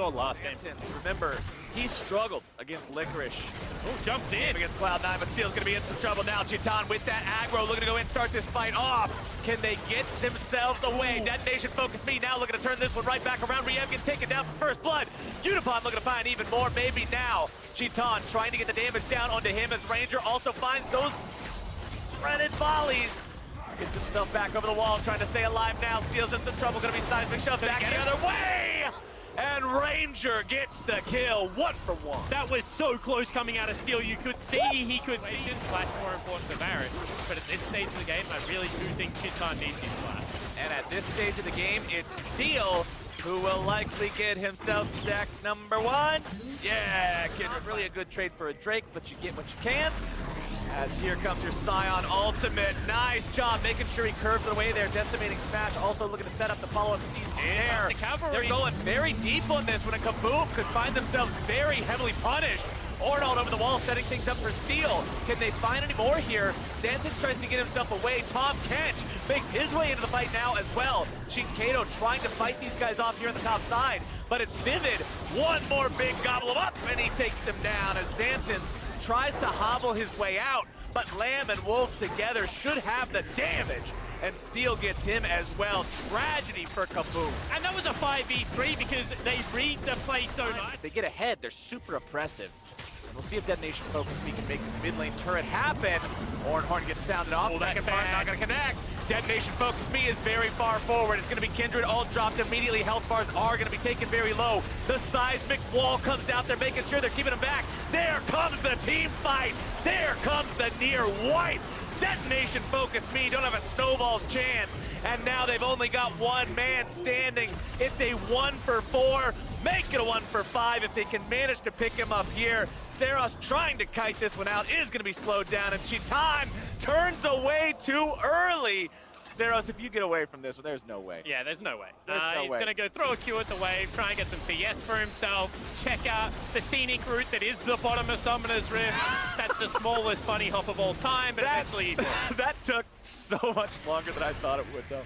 last game. Remember, he struggled against Licorice. Oh, jumps in. Against Cloud9, but Steel's going to be in some trouble now. Chitan with that aggro, looking to go in, start this fight off. Can they get themselves away? Detonation, FocusMe now looking to turn this one right back around. Riem gets taken down for first blood. Unipon looking to find even more, maybe now. Chitan trying to get the damage down onto him as Ranger also finds those threaded volleys. Gets himself back over the wall, trying to stay alive now. Steel's in some trouble, going to be seismic shoved back the other way. And Ranger gets the kill, 1 for 1. That was so close coming out of Steel. You could see, he could see. Flash more important than Baron. But at this stage of the game, I really do think Chitan needs his flash. And at this stage of the game, it's Steel who will likely get himself stack number 1. Yeah, Kindred, really a good trade for a Drake, but you get what you can. As here comes your Scion ultimate. Nice job making sure he curves it away there. Decimating Smash also looking to set up the follow-up CC there. They're going very deep on this when a Kabum could find themselves very heavily punished. Ornald over the wall setting things up for Steel. Can they find any more here? Xantix tries to get himself away. Tom Kench makes his way into the fight now as well. Shinkato trying to fight these guys off here on the top side. But it's Vivid. One more big gobble him up and he takes him down as Xantix tries to hobble his way out, but Lamb and Wolves together should have the damage, and Steel gets him as well. Tragedy for Kabum. And that was a 5v3 because they read the play so nice. They get ahead, they're super oppressive. And we'll see if Detonation FocusMe can make this mid lane turret happen. Horn gets sounded off, second part not gonna connect. Detonation FocusMe is very far forward. It's gonna be Kindred ult dropped immediately. Health bars are gonna be taken very low. The seismic wall comes out, they're making sure they're keeping them back. There comes the team fight. There comes the near wipe. Detonation FocusMe don't have a snowball's chance. And now they've only got one man standing. It's a 1 for 4. Make it a 1 for 5 if they can manage to pick him up here. Saros trying to kite this one out is going to be slowed down, and Chitan turns away too early. Saros, if you get away from this one, there's no way. Yeah, there's no way. He's going to go throw a Q at the wave, try and get some CS for himself, check out the scenic route that is the bottom of Summoner's Rift. That's the smallest bunny hop of all time, but eventually he did. That took so much longer than I thought it would, though.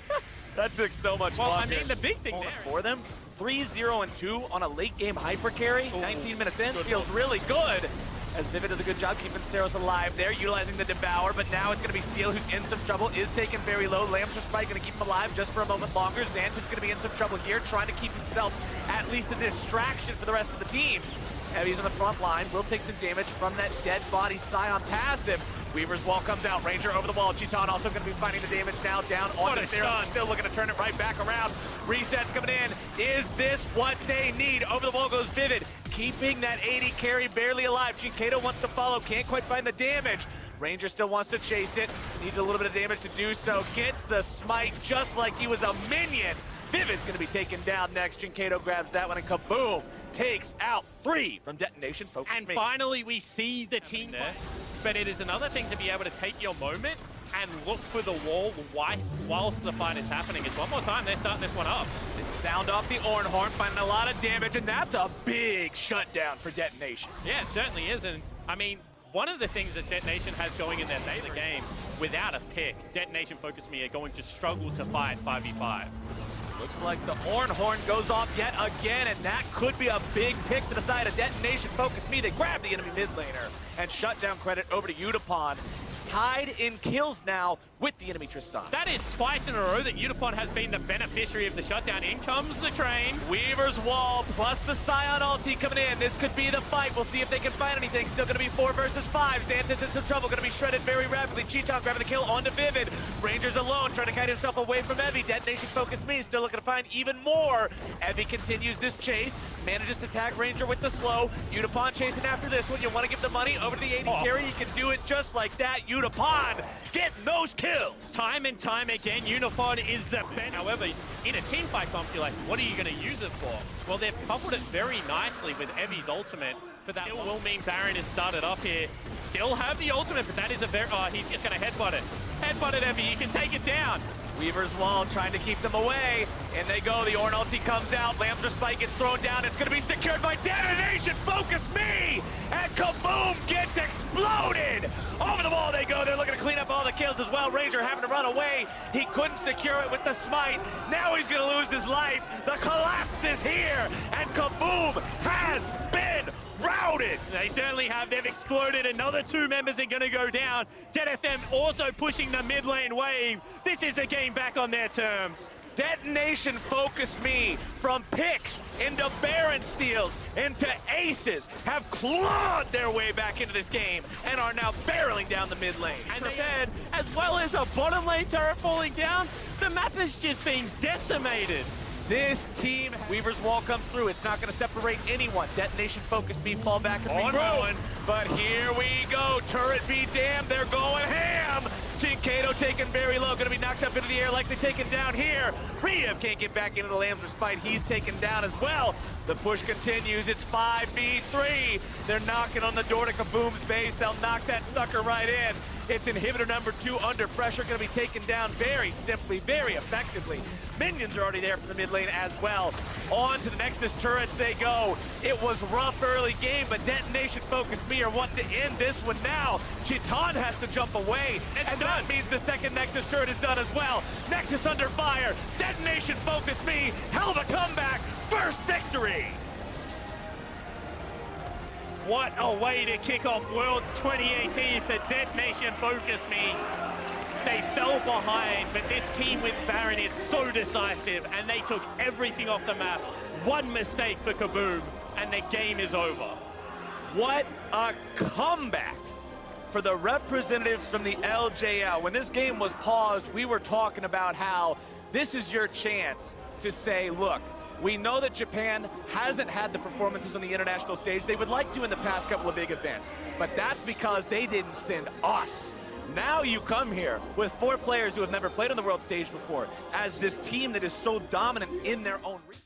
That took so much longer. Well, I mean, the big thing there for them, 3-0-2 on a late game hyper carry. 19 minutes in, feels really good. As Vivid does a good job keeping Saros alive there, utilizing the Devour, but now it's going to be Steel who's in some trouble, is taken very low. Lambs for Spike going to keep him alive just for a moment longer. Xantix going to be in some trouble here, trying to keep himself at least a distraction for the rest of the team. Heavy's on the front line, will take some damage from that dead body Scion passive. Weaver's wall comes out, Ranger over the wall. Chitan also going to be finding the damage now down on the Saros. Still looking to turn it right back around. Resets coming in. Is this what they need? Over the wall goes Vivid, keeping that 80 carry barely alive. Shinkato wants to follow, can't quite find the damage. Ranger still wants to chase it, needs a little bit of damage to do so. Gets the smite just like he was a minion. Vivid's going to be taken down next. Shinkato grabs that one and Kabum takes out 3 from Detonation FocusMe. And finally we see the team there. But it is another thing to be able to take your moment and look for the wall whilst the fight is happening. It's one more time, they're starting this one up. They sound off the Ornhorn, finding a lot of damage, and that's a big shutdown for Detonation. Yeah, it certainly is. And I mean, one of the things that Detonation has going in their daily game, without a pick, Detonation FocusMe are going to struggle to fight 5v5. Looks like the Ornhorn goes off yet again, and that could be a big pick to the side of Detonation FocusMe. They grab the enemy mid laner and shut down credit over to Unipon. Tied in kills now with the enemy Tristan. That is twice in a row that Unipon has been the beneficiary of the shutdown. In comes the train. Weaver's wall plus the Scion ulti coming in. This could be the fight. We'll see if they can find anything. Still going to be 4 versus 5. Xantix in some trouble. Going to be shredded very rapidly. Chitan grabbing the kill onto Vivid. Ranger's alone, trying to kite himself away from Evie. Detonation FocusMe still looking to find even more. Evie continues this chase. Manages to tag Ranger with the slow. Unipon chasing after this one. You want to give the money over to the 80 carry. You can do it just like that. Unipon getting those kills. Time and time again, Unipon is the best. However, in a team fight comp, you're like, what are you going to use it for? Well, they've coupled it very nicely with Evie's ultimate. For that still will mean Baron is started up here. Still have the ultimate, but that is a very... Oh, he's just going to headbutt it. Headbutt it, Evie. You can take it down. Weaver's wall trying to keep them away. And they go. The Ornn ulti comes out. Lambs Spike gets thrown down. It's going to be secured by Detonation FocusMe! And Kabum gets exploded! Over the wall they go. They're looking to clean up all the of kills as well. Ranger having to run away. He couldn't secure it with the smite. Now he's gonna lose his life. The collapse is here, and Kabum has been routed. They certainly have. They've exploded. Another 2 members are going to go down. DFM also pushing the mid lane wave. This is a game back on their terms. Detonation FocusMe from picks into Baron steals into aces have clawed their way back into this game and are now barreling down the mid lane. And then, as well as a bottom lane turret falling down, the map has just been decimated. This team, Weaver's wall comes through. It's not going to separate anyone. Detonation FocusMe fall back and regroup. But here we go. Turret be damned. They're going ham. Kato taken very low. Going to be knocked up into the air like they're taken down here. Riev can't get back into the Lamb's Respite. He's taken down as well. The push continues. It's 5v3. They're knocking on the door to Kabum's base. They'll knock that sucker right in. It's inhibitor number 2 under pressure, going to be taken down very simply, very effectively. Minions are already there for the mid lane as well. On to the Nexus turrets they go. It was rough early game, but Detonation FocusMe are wanting to end this one now. Chiton has to jump away, and that means the second Nexus turret is done as well. Nexus under fire. Detonation FocusMe, hell of a comeback. First victory. What a way to kick off Worlds 2018 for Detonation FocusMe. They fell behind, but this team with Baron is so decisive, and they took everything off the map. One mistake for Kabum, and the game is over. What a comeback for the representatives from the LJL. When this game was paused, we were talking about how this is your chance to say, look, we know that Japan hasn't had the performances on the international stage they would like to in the past couple of big events, but that's because they didn't send us. Now you come here with 4 players who have never played on the world stage before as this team that is so dominant in their own region.